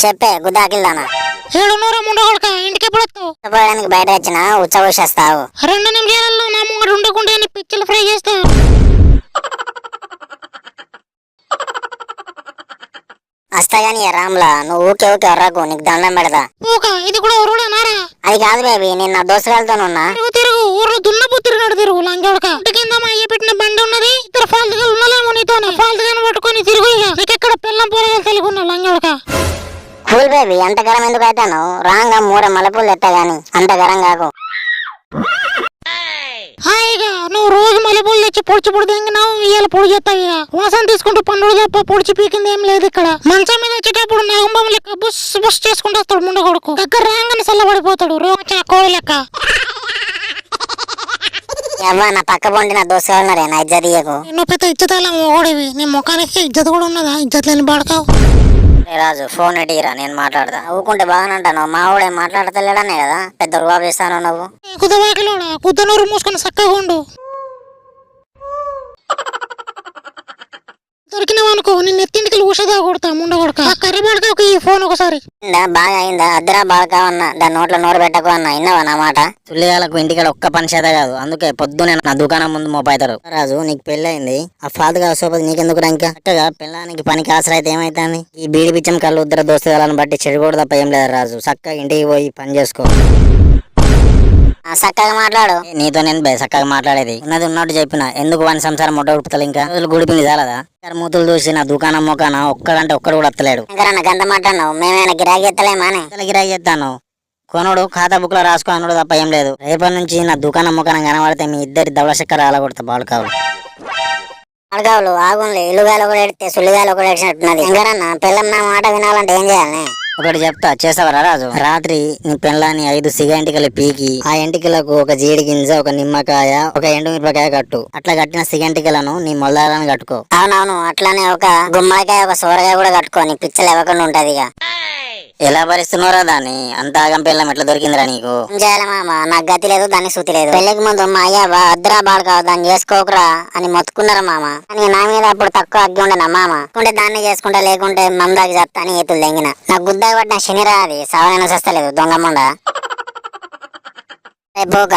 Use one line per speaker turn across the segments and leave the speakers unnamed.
చెప్పే గుద్దాకిల్దానా
ఏడున్నర ముండగొడక ఇంటికి ఎప్పుడు వస్తావు?
పోయడానికి బయట వచ్చిన ఉచ్చబోసేస్తావు.
2 నిమిషాలలో నా ముంగడు ఉండకుండా పిక్కలు ఫ్రై చేస్తా.
వస్తాగాని రామ్లా నువ్వు ఊకే ఊకే ఎర్రకు నీకు దండం పెడతా.
ఇది కూడా ఊరుడేనారా?
అది కాదు బేబీ, నేను నా దోస్తుగాలతోనున్నా.
తిరుగు ఊర్లో దున్నపు తిరిగినాడు తిరుగు లంచోడక. ఇంటి కింద మా అయ్య పెట్టిన బండి ఉన్నది. ఇద్దరు ఫాల్తుగాలు ఉన్నాలేమో నీతోనే. ఫాల్తుగాని పట్టుకొని తిరుగు. ఇక నీకెక్కడ పిల్లం పోరగాలు తెలుగున్నా లంచోడక.
కూల్ బేబీ, అంత గరం ఎందుకు అవుతాను? రాంగా 3 మల్లెపూలు ఎత్తా గాని అంత గరం కాకు.
హాయిగా నువ్వు రోజు మల్లెపూలు తెచ్చి పొడిచి పొడి తెంగినావు. ఇవాళ పొడి చేస్తావు. ఇక వాసన తీసుకుంటూ పండుగ తప్ప పొడిచి పీకింది ఏం లేదు ఇక్కడ. మంచం మీద వచ్చేటప్పుడు నాగంబం లెక్క బుస్ బుస్ చేసుకుంటూ వస్తాడు ముండ కొడుకు. దగ్గర రాగానే చల్లబడిపోతాడు రోజు కోడి లెక్క.
నా పక్క పొంటి నా దోస్తుగా ఉన్నారే, నా ఇజ్జత్ ఇయ్యకు.
నువ్వు పెద్ద ఇజ్జత్ ఓడివి. నీ ముఖానికి ఇజ్జత్ కూడా ఉన్నదా? ఇజ్జత్ లేని బాడకావు.
రాజు ఫోన్ ఎడిగిరా, నేను మాట్లాడదా. ఊకుంటే బాగానంటాను. మా ఊడే మాట్లాడతలేడనే కదా పెద్ద రూబాబు ఇస్తాను నువ్వు.
కుదవాకిలోడా కుద్దనూరు మూసుకొని చక్కగా ఉండు. దొరికినవనుకో నిన్ను ఎత్తింటికి ఊషదా కొడతా ముండ కొడక. కర్రీ బాడకావుకి ఈ ఫోన్ ఒకసారి.
బాగా అయిందా? అద్దరా బాగా అన్నా దాని నోట్లో నోరు పెట్టకు అన్నా. ఇన్నావా నా మాట? తుల్లిగాలకు ఇంటికాడ ఒక్క పని చేత కాదు. అందుకే పొద్దునే నా దుకాణం ముందు మోపాయితారు. రాజు నీకు పెళ్లి అయింది, ఆ ఫాల్తుగా సోపతి నీకెందుకు ఇంకా చక్కగా పిల్లానికి పనికి ఆసరైతే ఏమైతుంది? ఈ బీడి పిచ్చం కళ్ళు ఉద్దర దోస్తుగాలను బట్టి చెడుకోడు తప్ప ఏం లేదు రాజు. చక్కగా ఇంటికి పోయి పని చేసుకో. చక్కగా మాట్లాడు. నీతో నేను చక్కగా మాట్లాడేది ఉన్నది ఉన్నట్టు చెప్పిన. ఎందుకు వాని సంసారం మొట్ట ఉడుపుతలే? ఇంకా రోజులు గుడిపింది చాలదా? మూతులు చూసి నా దుకాణం మొక్కన ఒక్కడంటే ఒక్కడు కూడా వస్తలేడు. ఇంకా గంట మాట్లాడినావు. మేమైనా గిరాకీ ఎత్తలేమానే? గిరాకీ ఎత్తాను. కొనుడు ఖాతా బుక్ లో రాసుకో అనుడు తప్ప ఏం లేదు. రేపటి నుంచి నా దుకాణం మొక్కన కనబడితే మీ ఇద్దరి దవడ చక్కర అలగొడతా. బాడుకావులు బాడుకావులు ఆగుంది. ఇల్లుగాలు కూడా ఎడితే సుల్లిగాలు కూడా ఎడిచినట్టున్నది. ఇంకరన్నా పిల్లం నా మాట వినాలంటే ఏం చేయాలి? ఒకటి చెప్తా, చేసావరా రాజు? రాత్రి నీ పిల్లాని 5 సిగ ఎంటికలు పీకి ఆ ఎంటికలకు ఒక జీడి గింజ, ఒక నిమ్మకాయ, ఒక ఎండుమిరపకాయ కట్టు. అట్లా కట్టిన సిగ ఎంటికలను నీ మొల్లాలను కట్టుకో. అవునవును, అట్లానే ఒక గుమ్మడికాయ, ఒక సోరకాయ కూడా కట్టుకో. నీ పిచ్చలు ఇవ్వకుండా ఉంటది. ఇక ఎలా భరిస్తున్నారా దాన్ని? అంత ఆగం పిల్లం ఎట్లా దొరికిందిరా నీకు? చేయాలి మామ, నాకు గతి లేదు, దాన్ని శృతి లేదు. పెళ్లికి ముందు మా అయ్య అద్దరా బాడుకావు దాన్ని చేసుకోకురా అని మొత్తుకున్నారా మామ. కానీ నా మీద అప్పుడు తక్కువ అగ్గి ఉండనా మామ. ఉంటే దాన్ని చేసుకుంటా, లేకుంటే మందాకి చెప్తా అని ఎత్తులు తెంగిన. నాకు గుద్దా పట్టిన శనిరా అది సవరైన సస్తలేదు దొంగమ్మండ. పోక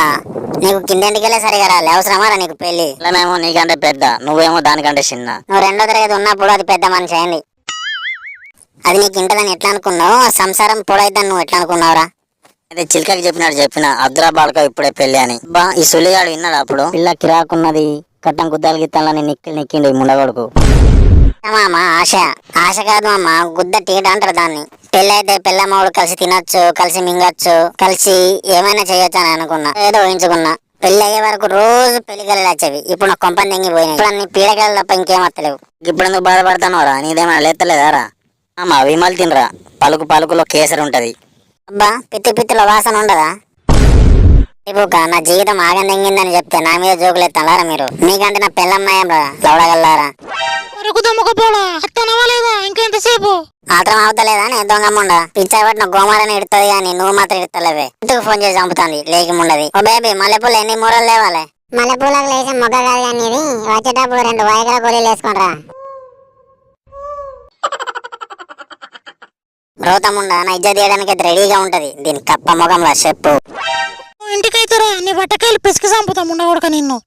నీకు కిందెంటికెళ్ళే సరిగా రాలే. అవసరమారా నీకు పెళ్లి? మేము నీకంటే పెద్ద, నువ్వేమో దానికంటే చిన్న. నువ్వు 2వ తరగతి ఉన్నప్పుడు అది పెద్ద మనిషి అయింది. అది నీకు ఇంటదని ఎట్లా అనుకున్నావు? ఆ సంసారం పొడైద్దని నువ్వు ఎట్లా అనుకున్నావురా? అయితే చిలకకి చెప్పిన అద్దురా బాడుక ఇప్పుడే పెళ్లి అని. బా ఈ సులిగాడు విన్నాడు అప్పుడు. పిల్ల కిరాకున్నది, కట్టం గుద్దాలు గిత్తాలని నిక్కిండు ఈ ముండగొడుకు. మామ ఆశ కాదు మామ, గుద్ద టీట అంటారు దాన్ని. పెళ్లి అయితే పిల్లమ్మడు కలిసి తినొచ్చు, కలిసి మింగొచ్చు, కలిసి ఏమైనా చేయొచ్చు అని అనుకున్నా. ఏదో ఊహించుకున్నా. పెళ్లి అయ్యే వరకు రోజు పెళ్లికలు వచ్చేవి. ఇప్పుడు నా కొంపని తెంగిపోయినాయి. ఇప్పుడు అన్ని పీడకలు తప్ప ఇంకేం వస్తలేవు. ఇప్పుడు ఎందుకు బాధపడతానోరా? నీదేమైనా లేత్తలేదారా? అమ్మా విమల్ తినరా, పలుకులో కేసరి ఉంటది. అబ్బా పిత్తిలో వాసన ఉండదా? ఇప్పుడు నా జీవితం ఆగం తెంగిందని చెప్తే నా మీద జోకులు ఎత్తారా మీరు? మీకంటే నా పెళ్ళమ్మాయం రా లవడగల్లారా.
ఇంకెంతసేపు
మాత్రం అవుతలేదా? నేను దొంగమ్మండ పిచ్చా పట్టిన గోమారని ఇడుతుంది కానీ నువ్వు మాత్రం ఇడతలేవే. ఇంటికి ఫోన్ చేసి చంపుతుంది లేకిముండది. ఓ బేబీ మల్లెపూలు ఎన్ని మూరలు లేవాలి? మల్లెపూలకు లేచే మొగ్గ కాదు కానీ ఇది వచ్చేటప్పుడు 2 వాయికల గోళీలు వేసుకుంటా. రోతముండ నా ఇజ్జత్ తీయడానికి రెడీగా ఉంటది. దీని కప్ప మొగంలా చెప్పు.
ఇంటికైతేరా నీ బట్టకాయలు పిసికి చంపుతా ముండగొడక నిన్ను.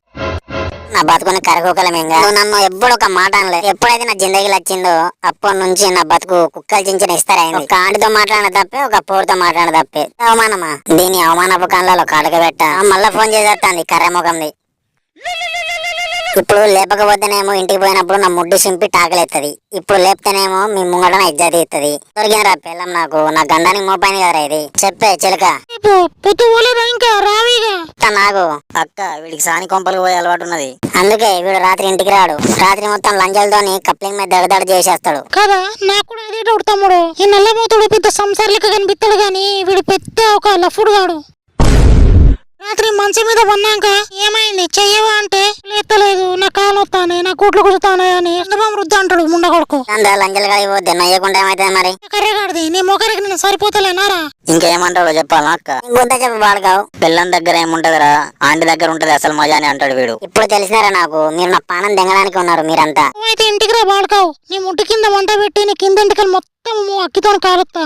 నా బతుకుని కరకోకలమేంగా. నువ్వు నన్ను ఎప్పుడు ఒక మాట అనలే. ఎప్పుడైతే నా జిందగీలు వచ్చిందో అప్పటి నుంచి నా బతుకు కుక్కలు చించిన ఇస్తారైంది. ఒక ఆంటితో మాట్లాడిన తప్పే, ఒక పోరుతో మాట్లాడిన తప్పే. అవమానమా? దీని అవమానపు కళ్ళలో కాడక పెట్ట మళ్ళా ఫోన్ చేసేస్తాంది కర్రె ముఖంది. ఇప్పుడు లేపకపోతేనేమో ఇంటికి పోయినప్పుడు నా ముడ్డు సింపి టాకలేస్తుంది. ఇప్పుడు లేపితేనేమో మీ ముంగట నా ఇజ్జత్ ఇస్తుంది. దొరికినరా పిల్లం నాకు? నా గండానికి మోపైంది కదరా ఇది. చెప్పే చిలక. నాకు అక్క వీడికి సాని కొంపలు పోయే అలవాటు ఉన్నది. అందుకే వీడు రాత్రి ఇంటికి రాడు. రాత్రి మొత్తం లంజలతోని కప్లింగ్ మీద దడదడ చేసేస్తాడు
కదా. నాకు కూడా అదే డౌట్ తమ్ముడు. ఈ నల్లమూతుడు పెద్ద సంసారాలకి కనిపిస్తాడు గాని వీడు పెద్ద ఒక లఫుడు గాడు. రాత్రి మంచం మీద పన్నాక ఏమైంది చెయ్యవా అంటే లేస్తలేదు, నా కాలు వస్తానే, నా కూట్లు కుడుతానే అని వృద్ధి అంటాడు ముండ కొడుకు.
లంజలు కలిగిపోద్ది నయ్యకుండా ఏమైతుంది మరి?
కర్రెగాడిది నీ మొక్కరికి నేను సరిపోతలేనారా?
ఇంకేమంటాడో చెప్పాలా అక్క? గుంత చెప్పి బాడుకావు. పిల్లం దగ్గర ఏముంటదిరా, ఆంటీ దగ్గర ఉంటది అసలు మజా అని అంటాడు వీడు. ఇప్పుడు తెలిసినారా నాకు? మీరు నా పానం దెంగడానికి ఉన్నారు మీరంతా.
అయితే ఇంటికి రా బాడుకావు. నీ ముట్టు కింద వంట పెట్టి నీ కింద ఇంటికి మొత్తం అక్కితో కాలుస్తా